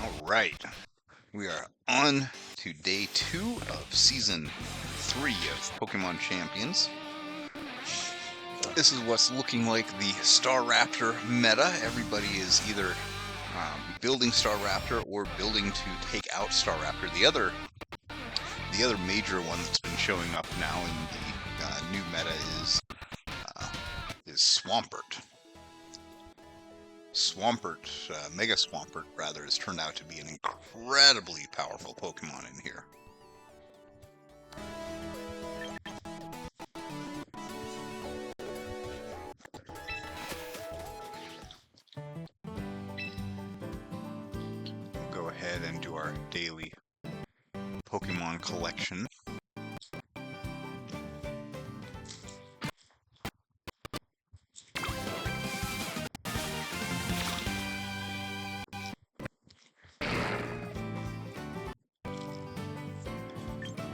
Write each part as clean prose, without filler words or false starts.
All right, we are on to day 2 of season 3 of Pokemon Champions. This is what's looking like the Staraptor meta. Everybody is either building Staraptor or building to take out Staraptor. The other major one that's been showing up now in the new meta is Swampert. Mega Swampert, rather, has turned out to be an incredibly powerful Pokemon in here. We'll go ahead and do our daily Pokemon collection.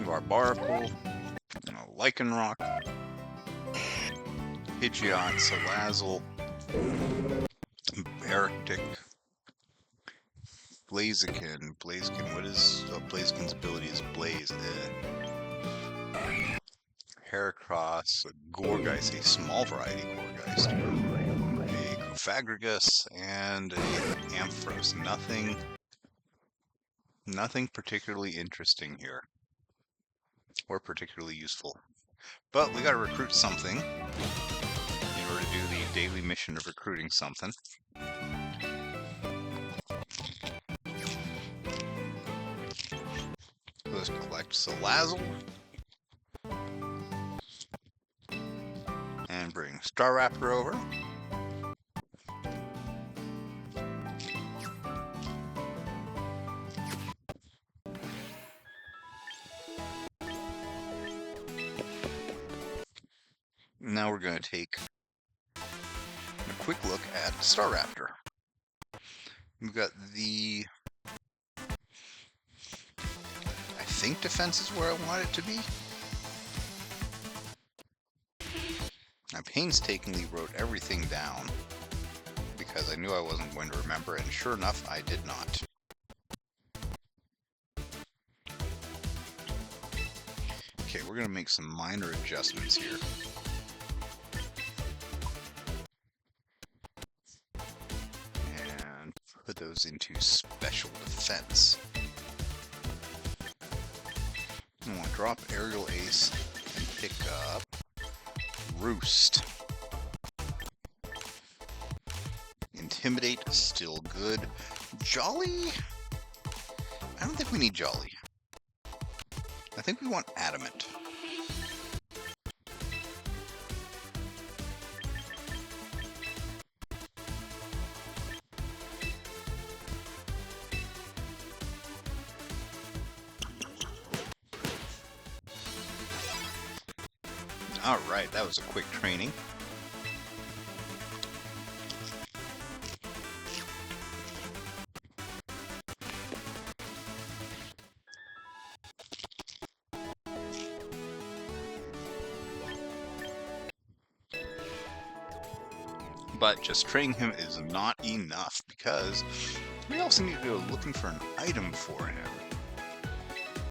Our Barpool, Lycanroc, Pidgeot, Salazzle, Barictic, Blaziken. What is Blaziken's ability? Is Blaze. Heracross, a Gourgeist, a small variety Gourgeist, a Cofagrigus, and a Ampharos. Nothing particularly interesting here. Or particularly useful. But we gotta recruit something in order to do the daily mission of recruiting something. Let's collect Salazzle. And bring Staraptor over. Now we're going to take a quick look at Staraptor. We've got the... I think defense is where I want it to be. I painstakingly wrote everything down because I knew I wasn't going to remember, and sure enough, I did not. Okay, we're going to make some minor adjustments here. And put those into special defense. I want to drop Aerial Ace and pick up Roost. Intimidate, still good. Jolly? I don't think we need Jolly. I think we want Adamant. Alright, that was a quick training. But just training him is not enough because we also need to go looking for an item for him.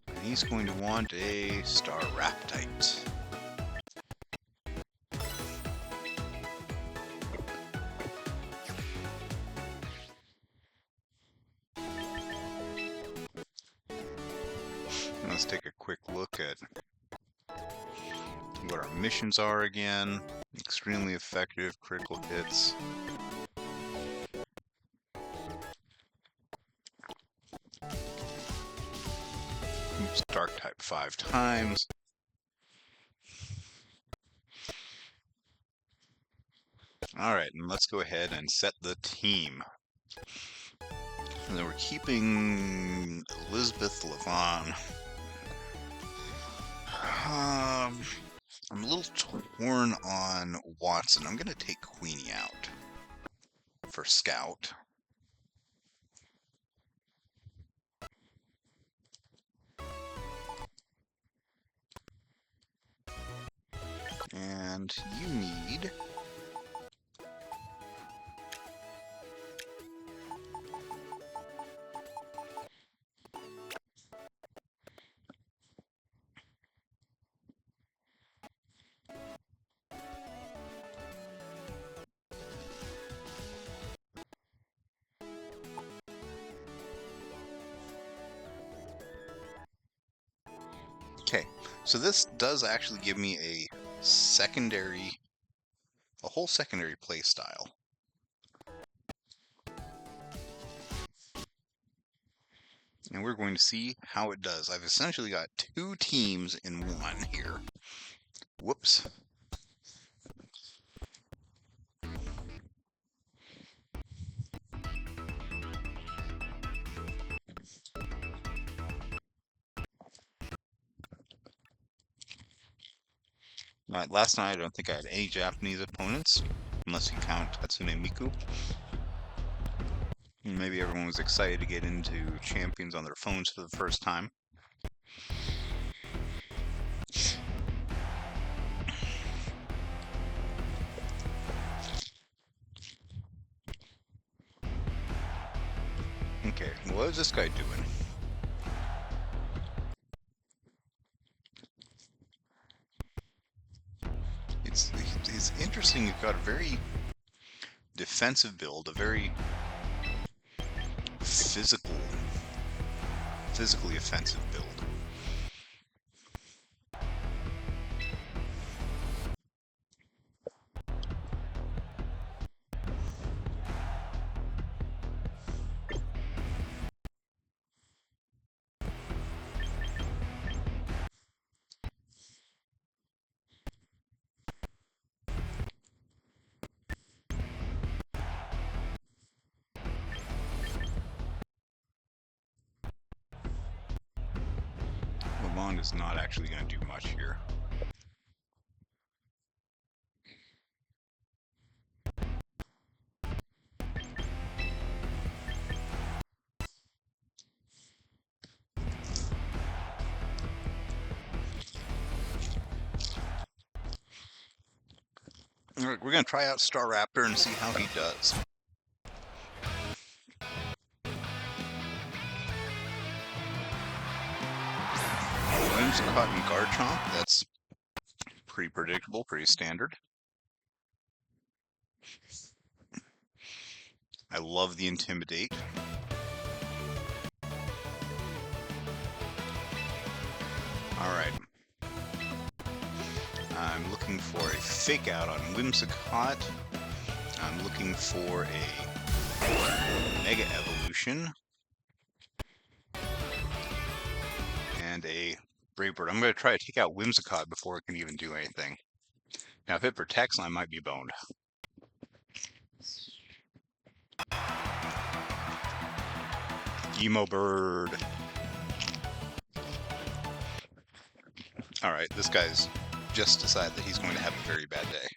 And he's going to want a Staraptite. Let's take a quick look at what our missions are again. Extremely effective, critical hits. Use Dark type 5 times. Alright, and let's go ahead and set the team. And then we're keeping Elizabeth Levon. I'm a little torn on Watson. I'm going to take Queenie out for Scout. And you need... Okay, so this does actually give me a whole secondary play style. And we're going to see how it does. I've essentially got two teams in one here. Whoops. Last night I don't think I had any Japanese opponents, unless you count Tatsune Miku. Maybe everyone was excited to get into Champions on their phones for the first time. Okay, what is this guy doing? It's interesting. You've got a very defensive build, a very physically offensive build. Lamont is not actually going to do much here. Alright, we're going to try out Star Raptor and see how he does. Whimsicott and Garchomp, that's pretty predictable, pretty standard. I love the Intimidate. Alright. I'm looking for a Fake Out on Whimsicott. I'm looking for a Mega Evolution. And a Brave Bird. I'm going to try to take out Whimsicott before it can even do anything. Now, if it protects, I might be boned. Emo Bird. Alright, this guy's just decided that he's going to have a very bad day.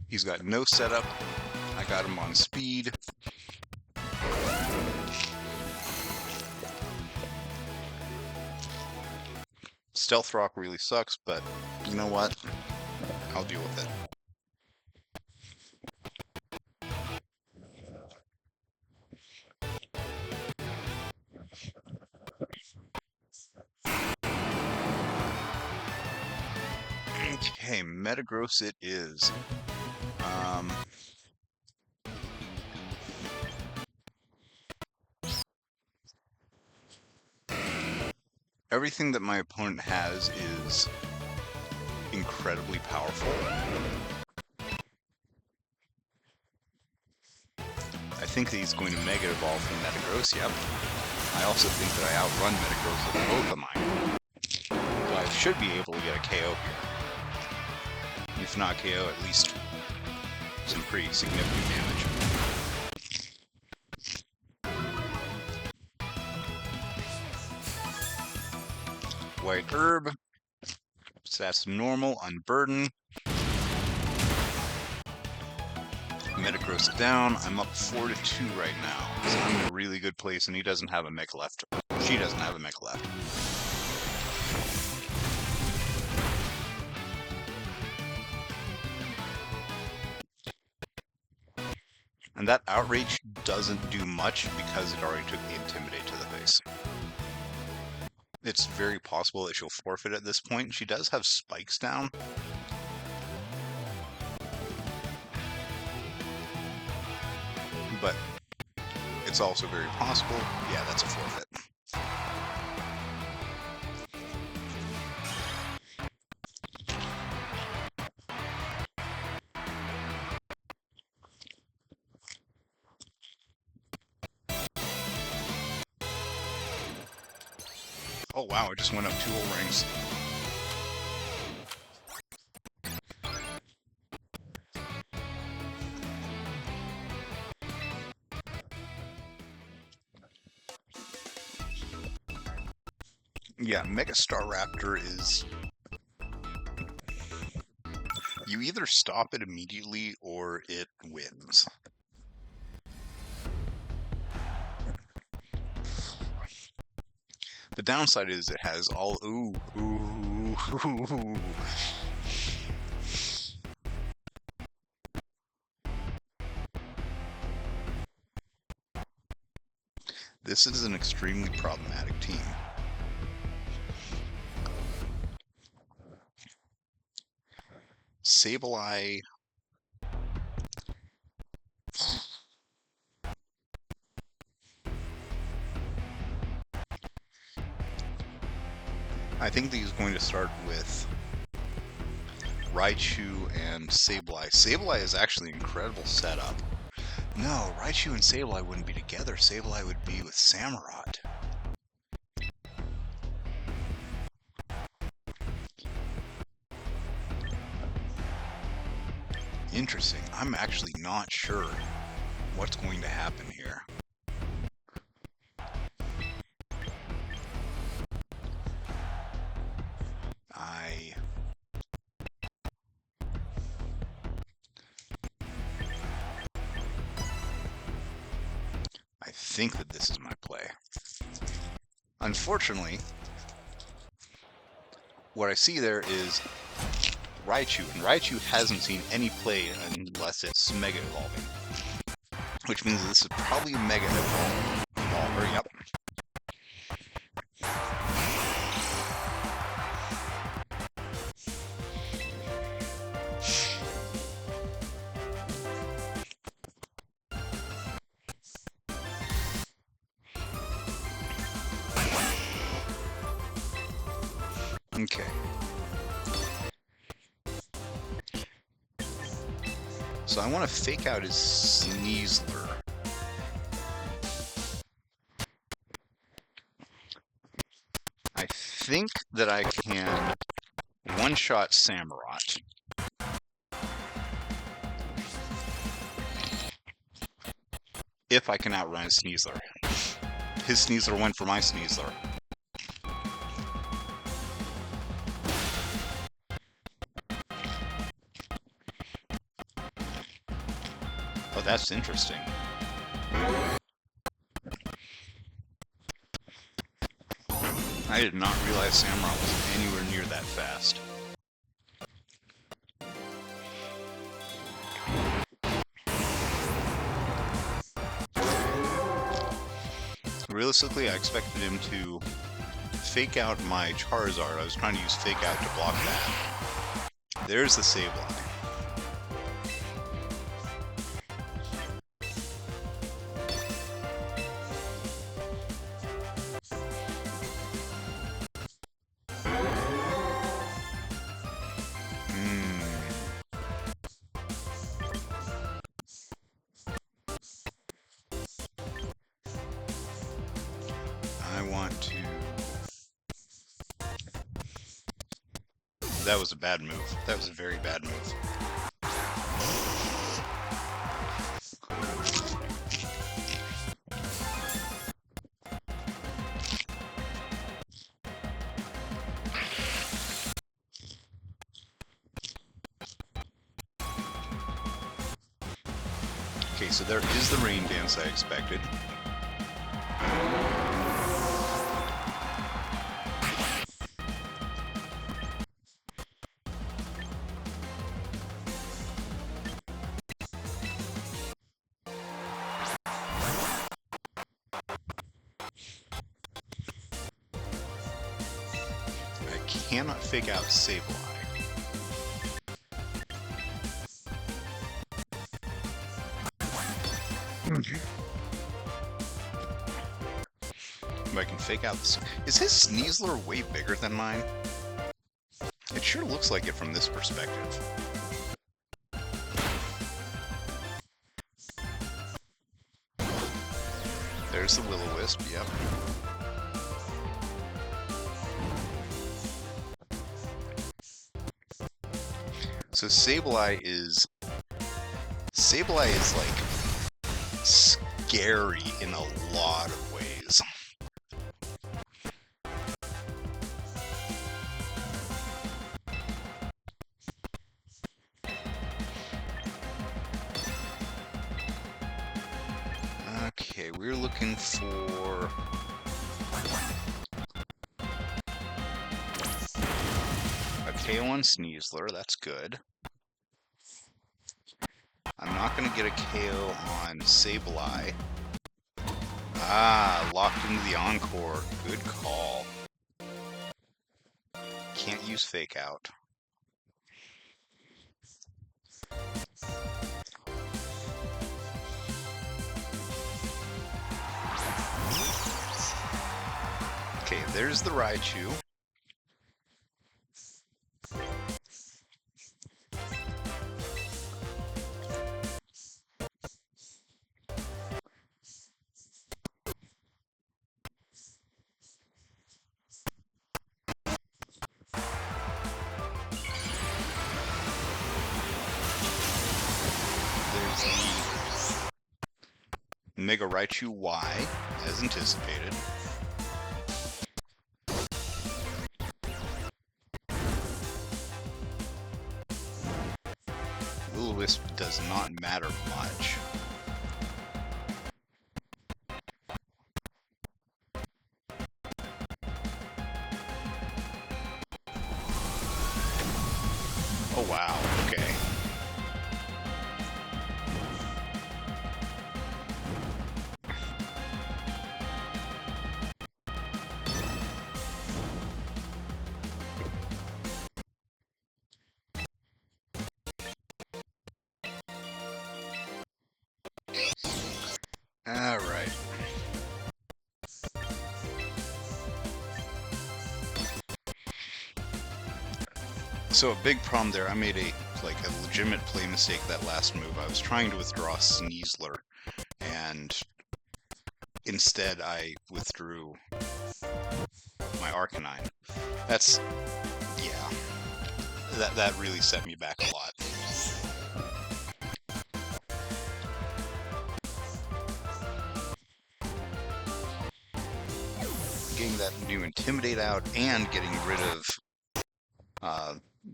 He's got no setup. I got him on speed. Stealth Rock really sucks, but you know what? I'll deal with it. Okay, Metagross it is. Everything that my opponent has is incredibly powerful. I think that he's going to Mega Evolve from Metagross, yep. I also think that I outrun Metagross with both of mine. So I should be able to get a KO here. If not KO, at least some pretty significant damage. White Herb. So that's normal, Unburden. Metagross down. I'm up 4-2 right now. So I'm in a really good place, and he doesn't have a mech left. She doesn't have a mech left. And that Outrage doesn't do much because it already took the Intimidate to the face. It's very possible that she'll forfeit at this point. She does have spikes down. but it's also very possible. Yeah, that's a forfeit. Oh wow, I just went up 2 whole rings. Yeah, Mega Staraptor is... you either stop it immediately or it wins. The downside is it has all... ooh. This is an extremely problematic team. Sableye... I think that he's going to start with Raichu and Sableye. Sableye is actually an incredible setup. No, Raichu and Sableye wouldn't be together. Sableye would be with Samurott. Interesting. I'm actually not sure what's going to happen here. I think that this is my play. Unfortunately, what I see there is Raichu, and Raichu hasn't seen any play unless it's Mega Evolving. Which means this is probably a Mega Evolver, yep. Okay. So I want to fake out his Sneasler. I think that I can one-shot Samurott. If I can outrun his Sneasler. His Sneasler went for my Sneasler. Oh, that's interesting. I did not realize Samurott was anywhere near that fast. Realistically, I expected him to fake out my Charizard. I was trying to use fake out to block that. There's the Sableye. I want to... That was a bad move. That was a very bad move. Okay, so there is the rain dance I expected. I cannot fake out Sableye. fake out this. Is his Sneasler way bigger than mine? It sure looks like it from this perspective. There's the Will-O-Wisp, yep. So Sableye is like scary in a lot of ways. Okay, we're looking for a KO on Sneasler, that's good. I'm not going to get a KO on Sableye. Ah, locked into the Encore. Good call. Can't use Fake Out. Okay, there's the Raichu. There's the Mega Raichu Y, as anticipated. Will-O-Wisp does not matter much. Oh wow, okay. Alright. So a big problem there, I made a legitimate play mistake that last move. I was trying to withdraw Sneasler, and instead I withdrew my Arcanine. That's, yeah, that really set me back a lot. Getting that new Intimidate out and getting rid of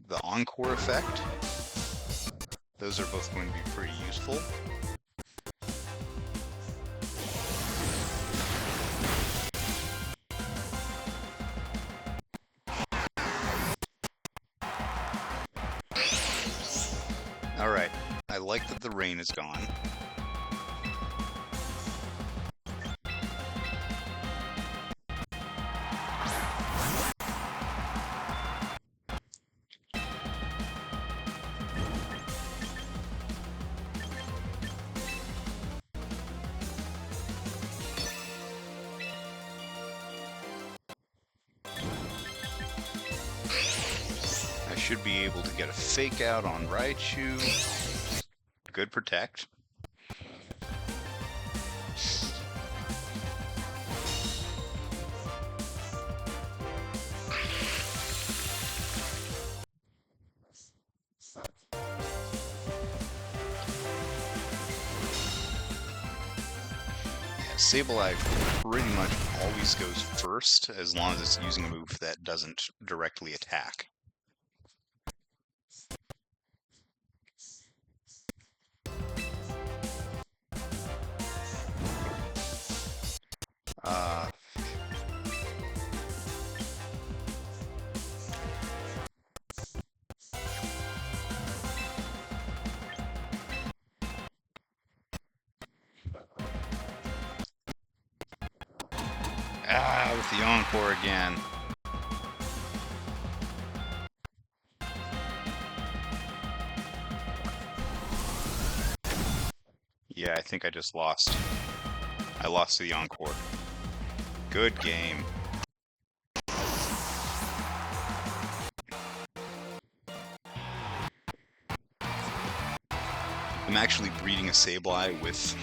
the Encore effect. Those are both going to be pretty useful. Alright, I like that the rain is gone. Should be able to get a Fake Out on Raichu. Good Protect. Yeah, Sableye pretty much always goes first as long as it's using a move that doesn't directly attack. With the Encore again. Yeah, I think I just lost. I lost to the Encore. Good game. I'm actually breeding a Sableye with,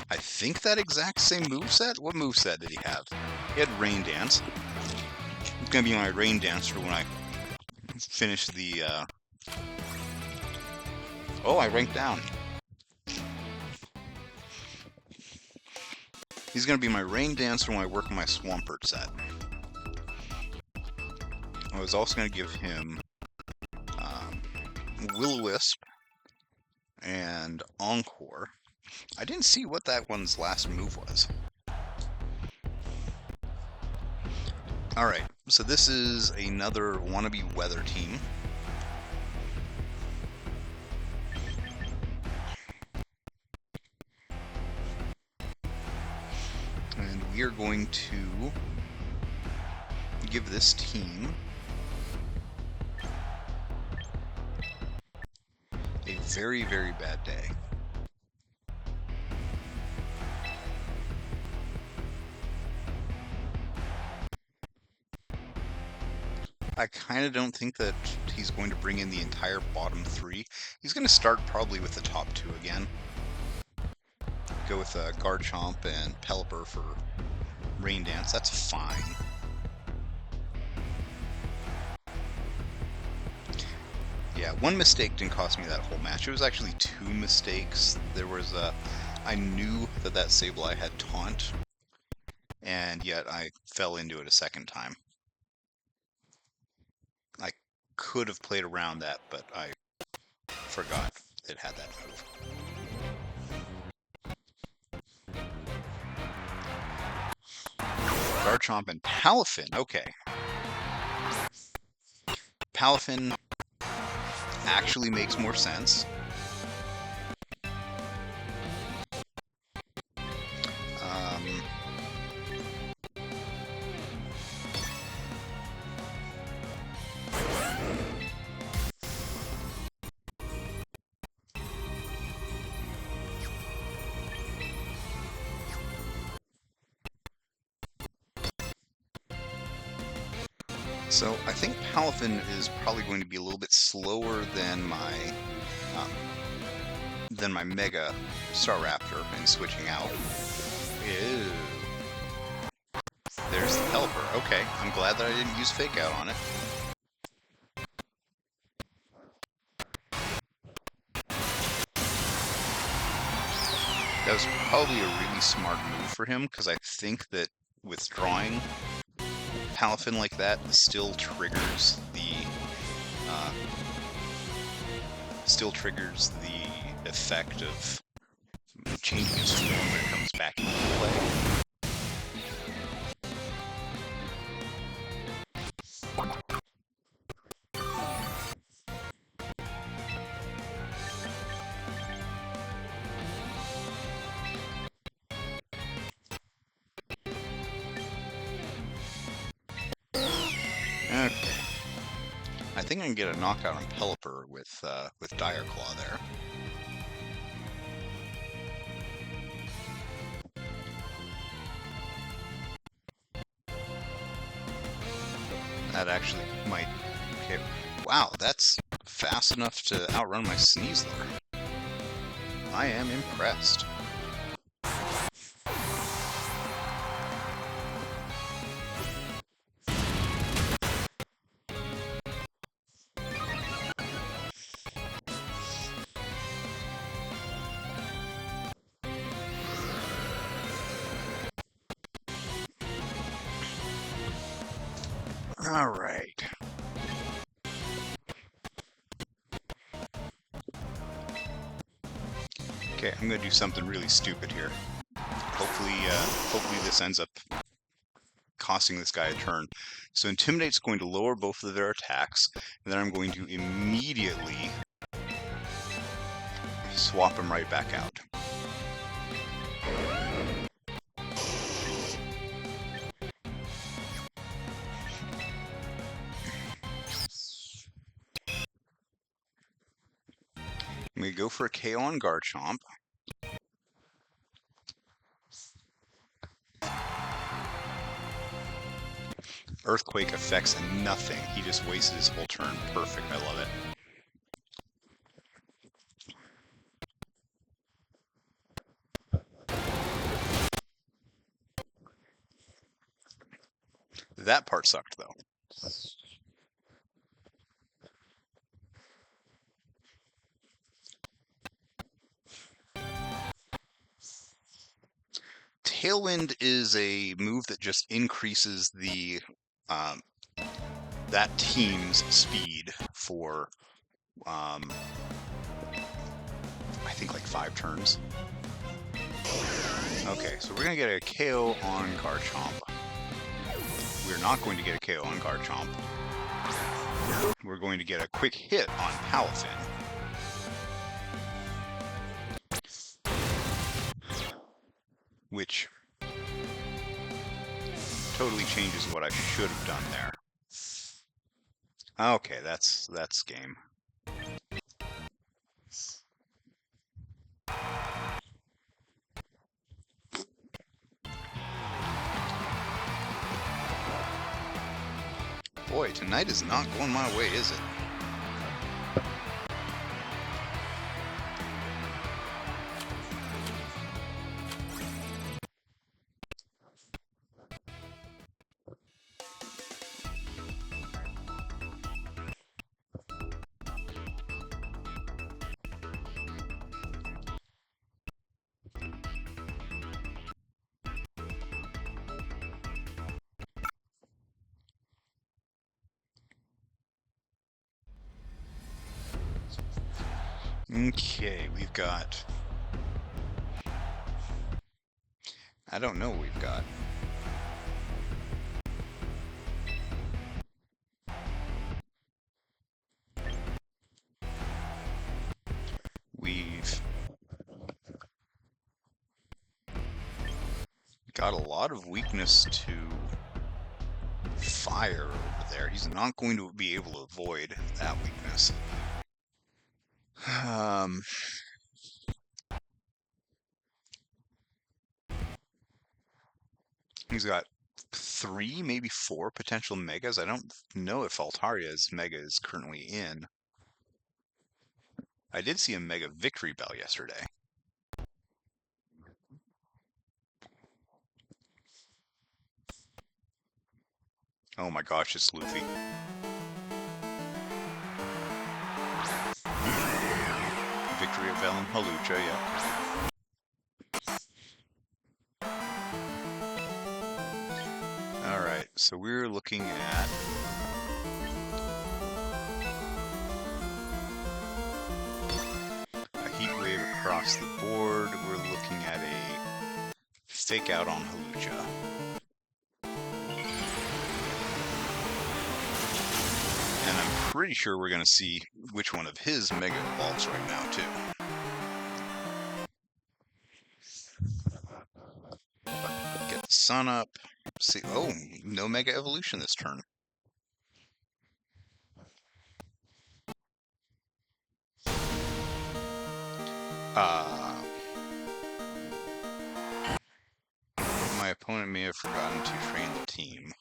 I think, that exact same moveset? What moveset did he have? He had Rain Dance. It's gonna be my Rain Dance for when I finish the, Oh, I ranked down. He's gonna be my Rain Dancer when I work on my Swampert set. I was also gonna give him Will-O-Wisp and Encore. I didn't see what that one's last move was. Alright, so this is another wannabe weather team. And we are going to give this team a very, very bad day. I kind of don't think that he's going to bring in the entire bottom three. He's going to start probably with the top two again. Go with Garchomp and Pelipper for Rain Dance. That's fine. Yeah, one mistake didn't cost me that whole match. It was actually two mistakes. There was I knew that Sableye had Taunt, and yet I fell into it a second time. I could have played around that, but I forgot it had that move. Garchomp and Palafin. Okay. Palafin actually makes more sense. So I think Palafin is probably going to be a little bit slower than my Mega Staraptor in switching out. Ew. There's the Pelipper. Okay, I'm glad that I didn't use Fake Out on it. That was probably a really smart move for him, because I think that withdrawing Palafin like that still triggers the effect of changing his form when it comes back into play. Okay. I think I can get a knockout on Pelipper with Dire Claw there. That actually might... Okay. Wow, that's fast enough to outrun my Sneasler. I am impressed. All right. Okay, I'm gonna do something really stupid here. Hopefully this ends up costing this guy a turn. So Intimidate's going to lower both of their attacks, and then I'm going to immediately swap them right back out. I'm going to go for a KO on Garchomp. Earthquake affects nothing. He just wasted his whole turn. Perfect. I love it. That part sucked, though. Tailwind is a move that just increases the that team's speed for I think like 5 turns. Okay, so we're gonna get a KO on Garchomp. We're not going to get a KO on Garchomp. We're going to get a quick hit on Palafin. Which totally changes what I should have done there. Okay, that's game. Boy, tonight is not going my way, is it? Okay, we've got... I don't know what we've got. We've got a lot of weakness to fire over there. He's not going to be able to avoid that weakness. He's got 3, maybe 4 potential megas. I don't know if Altaria's mega is currently in. I did see a mega victory bell yesterday. Oh my gosh, it's Luffy. Victory of Velen Halucha, yeah. Alright, so we're looking at... a heat wave across the board. We're looking at a fake out on Halucha. And I'm pretty sure we're going to see which one of his mega evolves right now, too. Get the sun up. See, oh, no mega evolution this turn. My opponent may have forgotten to train the team.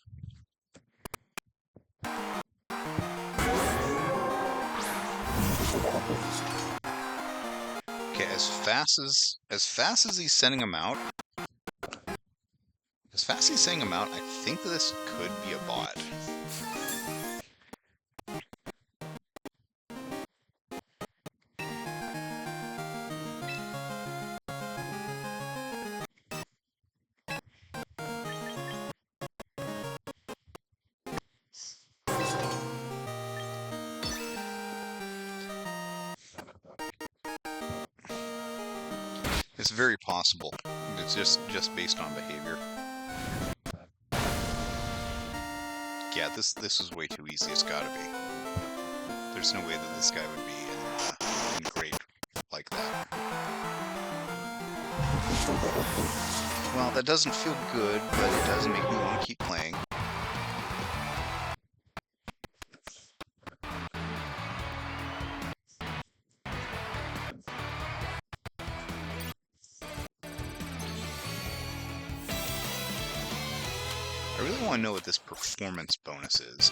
Okay, as fast as he's sending them out, I think that this could be a bot. It's very possible. It's just based on behavior. Yeah, this is way too easy. It's gotta be. There's no way that this guy would be in great like that. Well, that doesn't feel good, but it does make me want to keep playing. I really want want to know what this performance bonus is.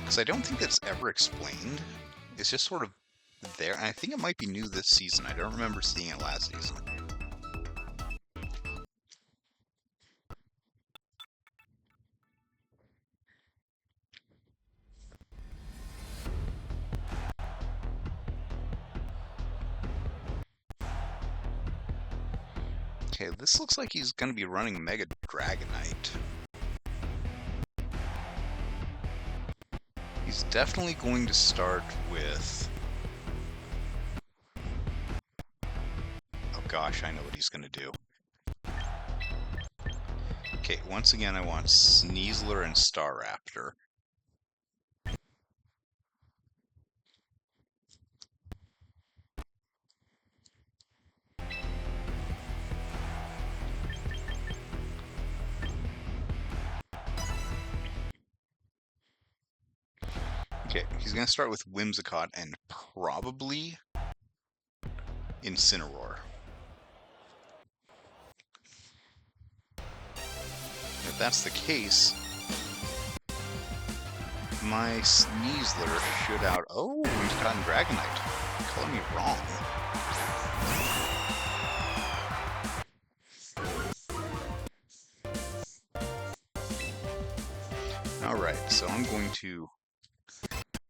Because I don't think that's ever explained. It's just sort of there. And I think it might be new this season. I don't remember seeing it last season. Okay, this looks like he's going to be running Mega Dragonite. He's definitely going to start with... Oh gosh, I know what he's going to do. Okay, once again I want Sneasler and Staraptor. Okay, he's going to start with Whimsicott and probably Incineroar. If that's the case, my Sneasler should out... Oh, Whimsicott and Dragonite. You're calling me wrong. Alright, so I'm going to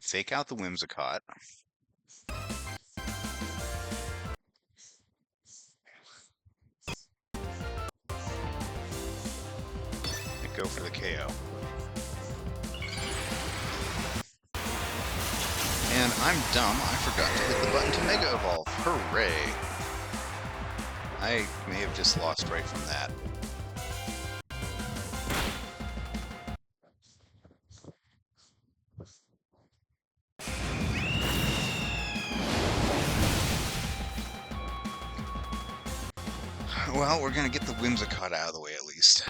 fake out the Whimsicott. And go for the KO. And I'm dumb, I forgot to hit the button to Mega Evolve. Hooray! I may have just lost right from that. Well, we're gonna get the Whimsicott out of the way at least.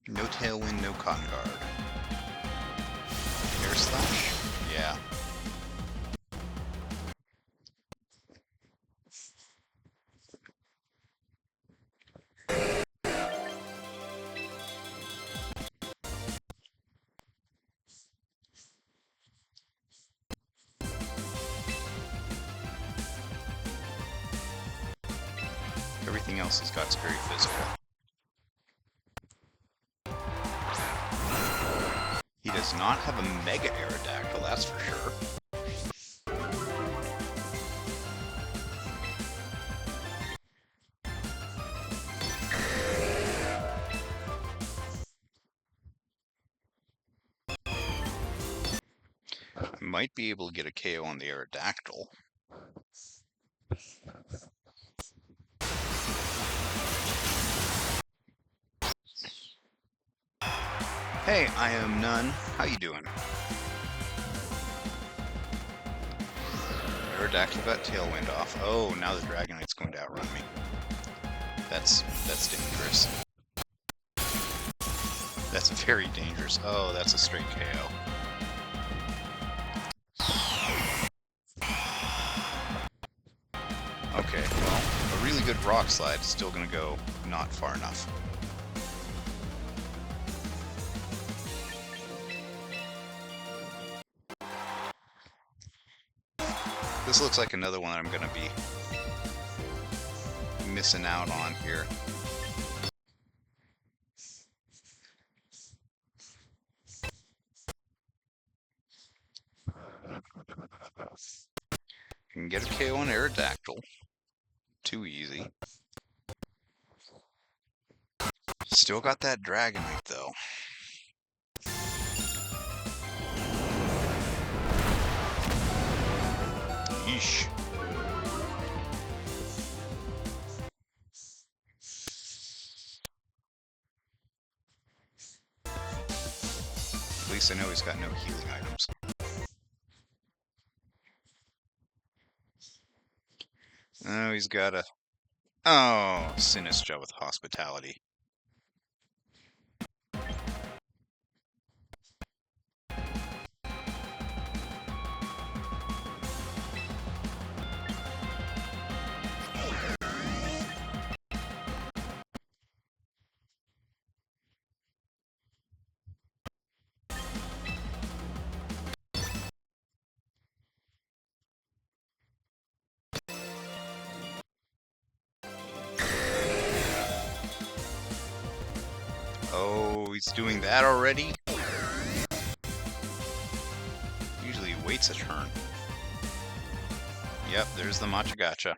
No Tailwind, no Cotton Guard. Air Slash? Yeah. Everything else he's got is very physical. He does not have a Mega Aerodactyl, that's for sure. I might be able to get a KO on the Aerodactyl. Hey, I am None. How you doing? Aerodactyl got Tailwind off. Oh, now the Dragonite's going to outrun me. That's dangerous. That's very dangerous. Oh, that's a straight KO. Okay, well, a really good Rock Slide is still going to go not far enough. This looks like another one that I'm going to be missing out on here. Can get a KO on Aerodactyl. Too easy. Still got that Dragonite though. Yeesh. At least I know he's got no healing items. Oh, he's got a... Oh, Sinistra with Hospitality. Oh, he's doing that already? Usually he waits a turn. Yep, there's the Machagacha.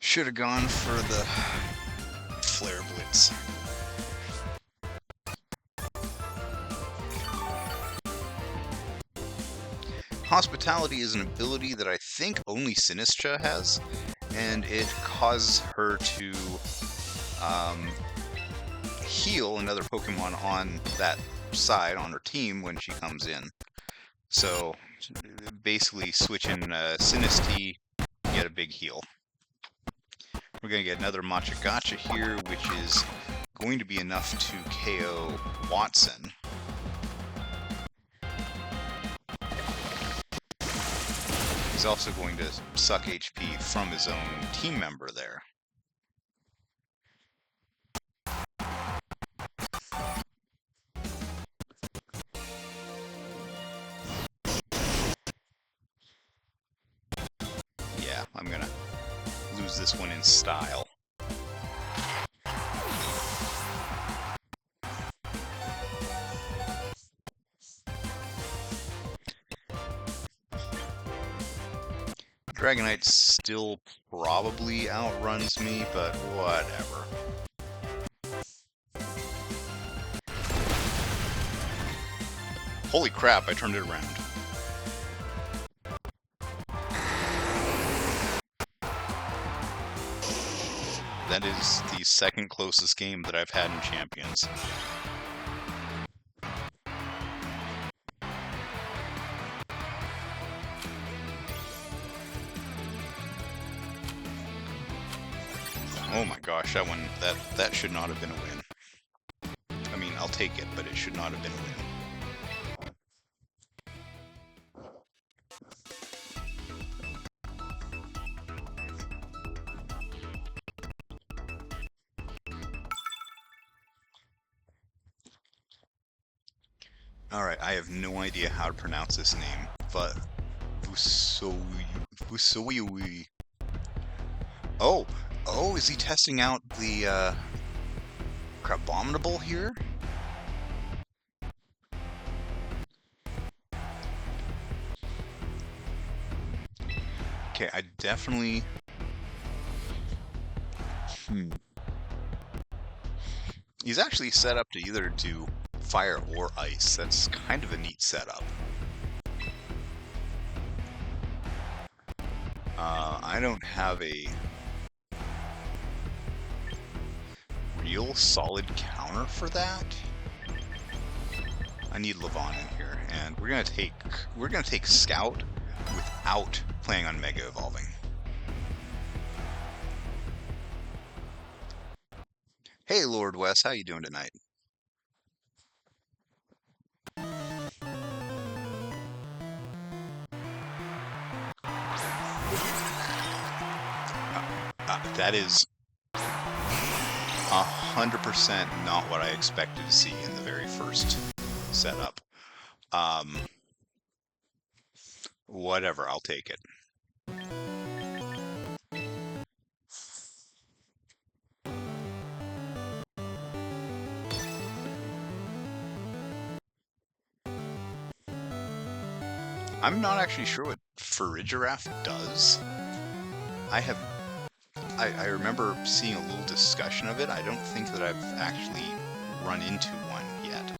Should have gone for the Flare Blitz. Hospitality is an ability that I think only Sinistra has, and it causes her to heal another Pokemon on that side, on her team, when she comes in. So basically switch in Sinistea, get a big heal. We're going to get another Machagacha here, which is going to be enough to KO Watson. He's also going to suck HP from his own team member there. Yeah, I'm going to lose this one in style. Dragonite still probably outruns me, but whatever. Holy crap, I turned it around. That is the second closest game that I've had in Champions. Oh my gosh, that one, that should not have been a win. I mean, I'll take it, but it should not have been a win. Alright, I have no idea how to pronounce this name, but Vusoiui. Oh, is he testing out the Crabominable here? Okay, I definitely... He's actually set up to either do fire or ice. That's kind of a neat setup. I don't have a real solid counter for that. I need Levon in here, and we're gonna take Scout without planning on Mega Evolving. Hey Lord Wes, how you doing tonight? That is 100% not what I expected to see in the very first setup. Whatever, I'll take it. I'm not actually sure what Farigiraf does. I remember seeing a little discussion of it. I don't think that I've actually run into one yet.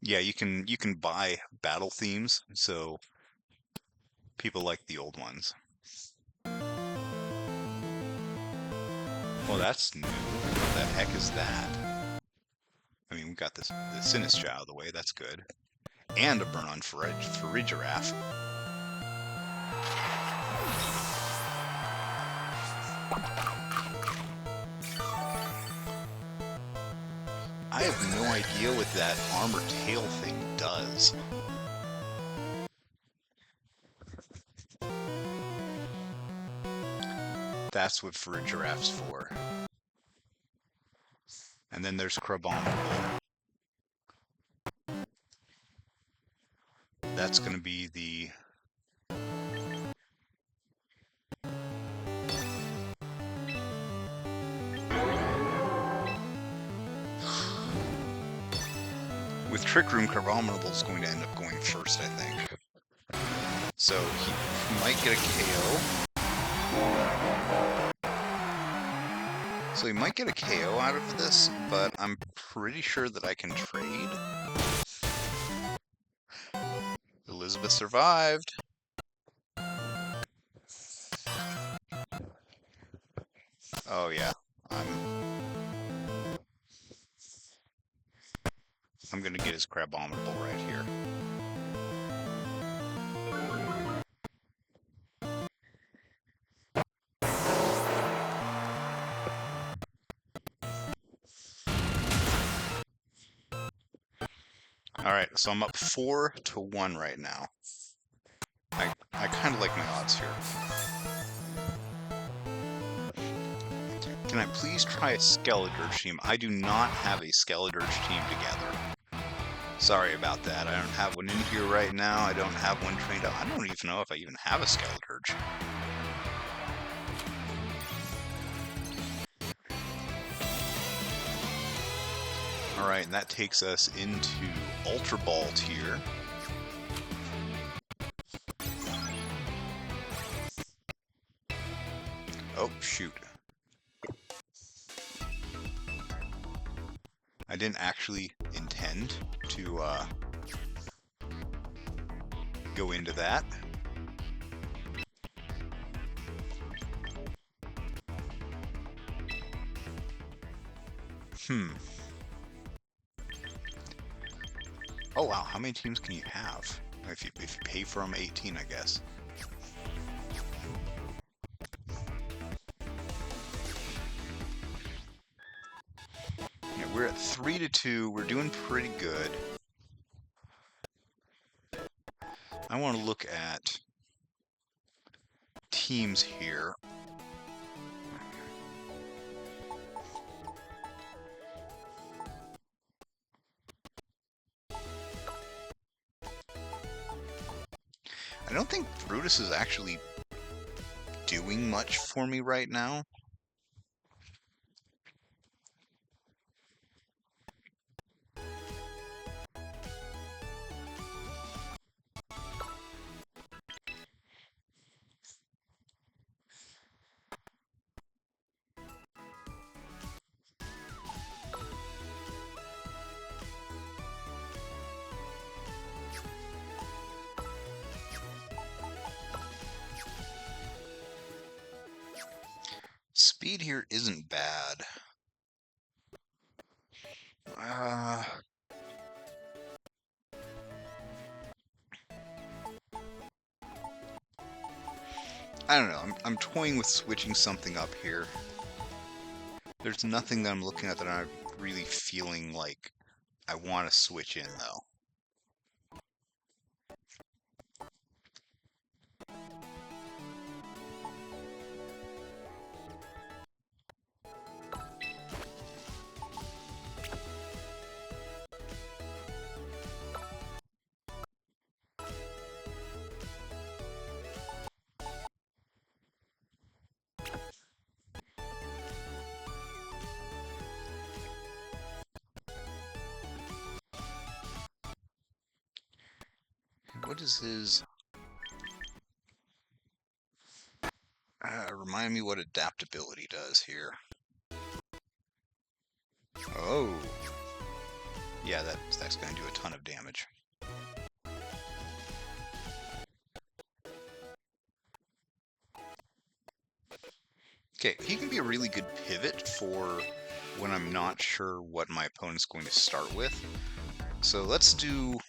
Yeah, you can buy battle themes, so people like the old ones. Well, that's new. What the heck is that? I mean, we got the Sinistra out of the way, that's good. And a burn on Farigiraf. I have no idea what that armor tail thing does. That's what for a giraffe's for. And then there's Crabominable. That's going to be the... With Trick Room, Crabominable is going to end up going first, I think. So he might get a KO. So he might get a KO out of this, but I'm pretty sure that I can trade. Elizabeth survived. Oh yeah, I'm gonna get his Crabominable right here. Alright, so I'm up 4-1 right now. I kind of like my odds here. Can I please try a Skeledirge team? I do not have a Skeledirge team together. Sorry about that. I don't have one in here right now. I don't have one trained up. I don't even know if I even have a Skeledirge. Alright, and that takes us into Ultra Ball tier. Oh, shoot. I didn't actually intend to go into that. Oh wow, how many teams can you have? If you pay for them, 18, I guess. Yeah, we're at 3-2. We're doing pretty good. I want to look at teams here. I don't think Brutus is actually doing much for me right now. Speed here isn't bad. I don't know. I'm toying with switching something up here. There's nothing that I'm looking at that I'm really feeling like I want to switch in, though. What is his... remind me what adaptability does here. Oh. Yeah, that's going to do a ton of damage. Okay, he can be a really good pivot for when I'm not sure what my opponent's going to start with. So let's do...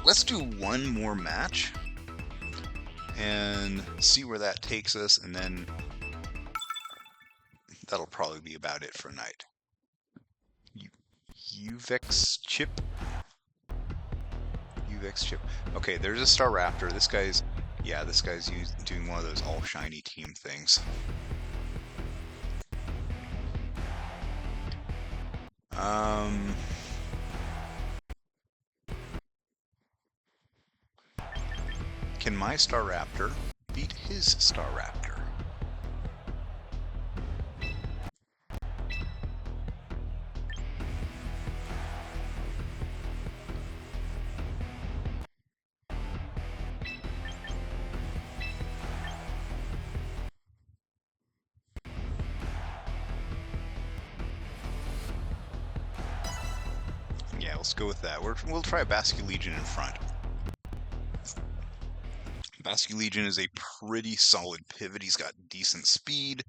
Let's do one more match and see where that takes us, and then that'll probably be about it for a night. Uvex chip? 2x chip. Okay, there's a Staraptor. This guy's doing one of those all shiny team things. Can my Staraptor beat his Staraptor? Yeah, let's go with that. We'll try Basculegion in front. Basculegion is a pretty solid pivot. He's got decent speed.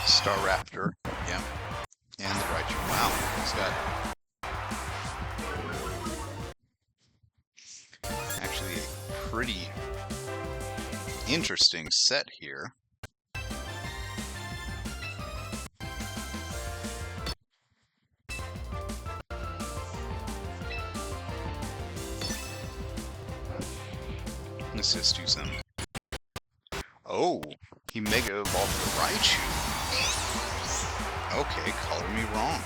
Staraptor, yeah. And the Raichu. Wow, he's got actually a pretty interesting set here. Let's just do some. Oh, he Mega Evolved the Raichu. Okay, color me wrong.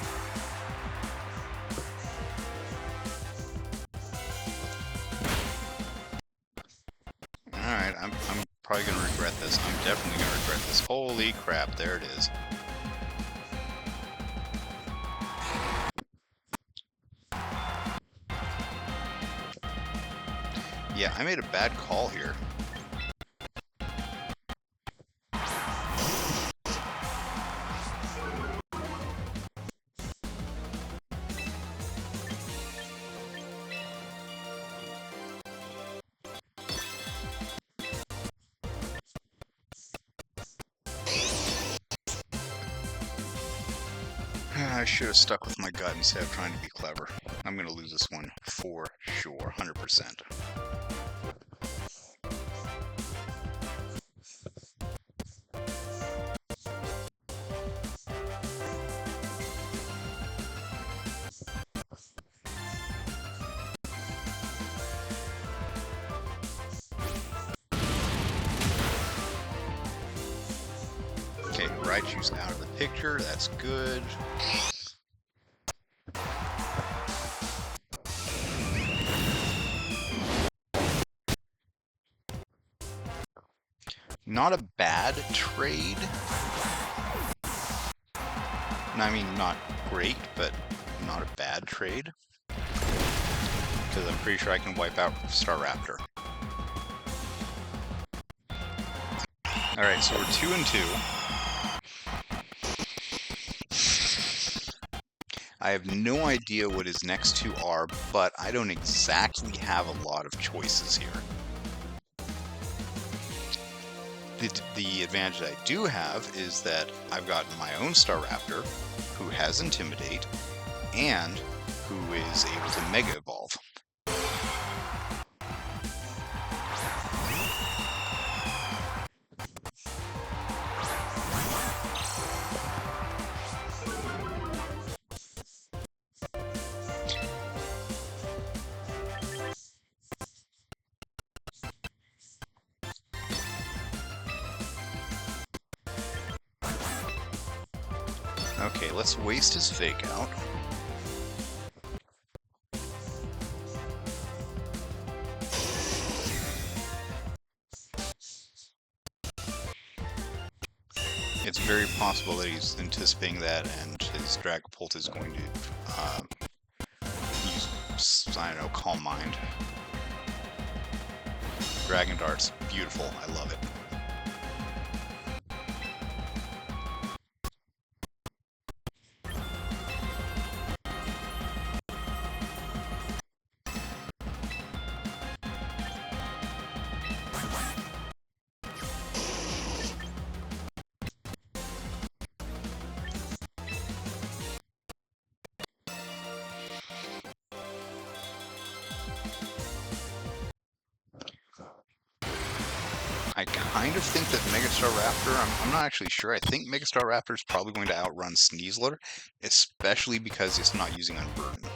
Alright, I'm probably gonna regret this. I'm definitely gonna regret this. Holy crap, there it is. Yeah, I made a bad call here. I should have stuck with my gut instead of trying to be clever. I'm going to lose this one for sure, 100%. Okay, Raichu's out of the picture. That's good. Not a bad trade. I mean, not great, but not a bad trade. Because I'm pretty sure I can wipe out Staraptor. Alright, so we're 2-2. I have no idea what his next two are, but I don't exactly have a lot of choices here. The advantage I do have is that I've got my own Staraptor, who has Intimidate, and who is able to Mega Evolve. Okay, let's waste his Fake Out. It's very possible that he's anticipating that, and his Dragapult is going to use, I don't know, Calm Mind. Dragon Dart's beautiful. I love it. I kind of think that Megastar Raptor, I'm not actually sure. I think Megastar Raptor is probably going to outrun Sneasler, especially because it's not using Unburden.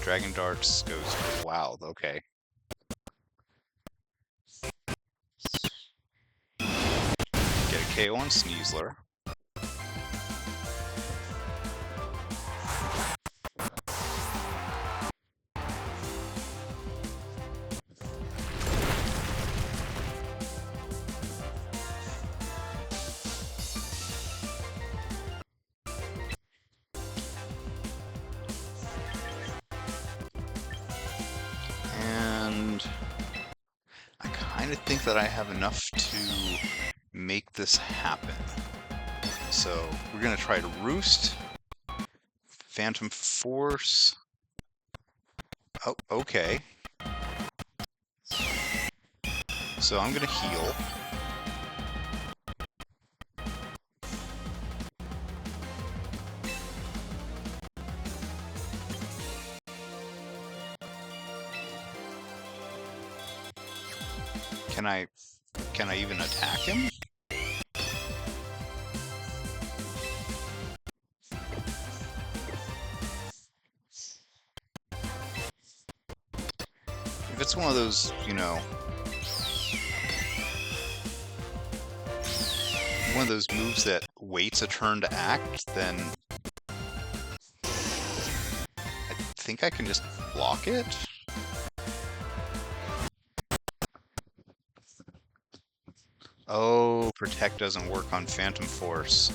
Dragon Darts goes, wow, okay. Get a KO on Sneasler. And I kind of think that I have enough to make this happen. So we're going to try to Roost. Phantom Force. Oh, okay. So I'm going to heal. Can I even attack him? If it's one of those, you know, one of those moves that waits a turn to act, then I think I can just block it. Oh, Protect doesn't work on Phantom Force.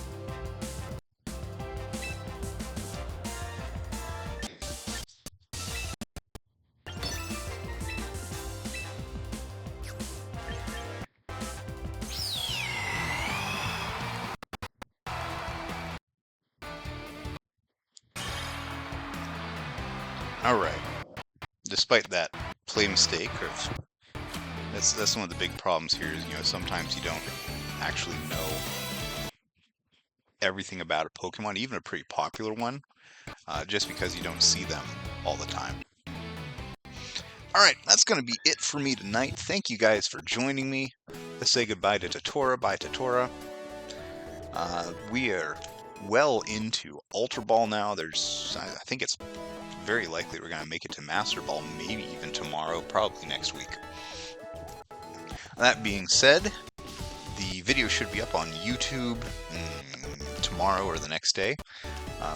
Alright. Despite that play mistake, that's one of the big problems here is, you know, sometimes you don't actually know everything about a Pokemon, even a pretty popular one, just because you don't see them all the time. Alright, that's going to be it for me tonight. Thank you guys for joining me. Let's say goodbye to Tatora. Bye, Tatora. We are well into Ultra Ball now. I think it's very likely we're going to make it to Master Ball, maybe even tomorrow, probably next week. That being said, the video should be up on YouTube tomorrow or the next day.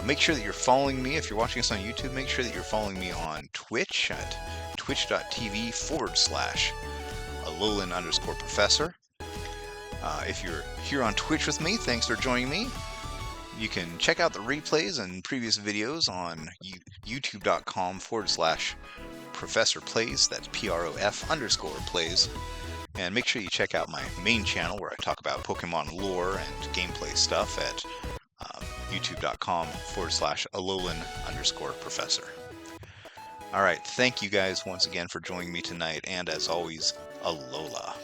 Make sure that you're following me. If you're watching us on YouTube, make sure that you're following me on Twitch at twitch.tv/Alolan_Professor. If you're here on Twitch with me, thanks for joining me. You can check out the replays and previous videos on youtube.com/ProfessorPlays. That's PROF_plays. And make sure you check out my main channel where I talk about Pokemon lore and gameplay stuff at youtube.com/Alolan_Professor. Alright, thank you guys once again for joining me tonight, and as always, Alola.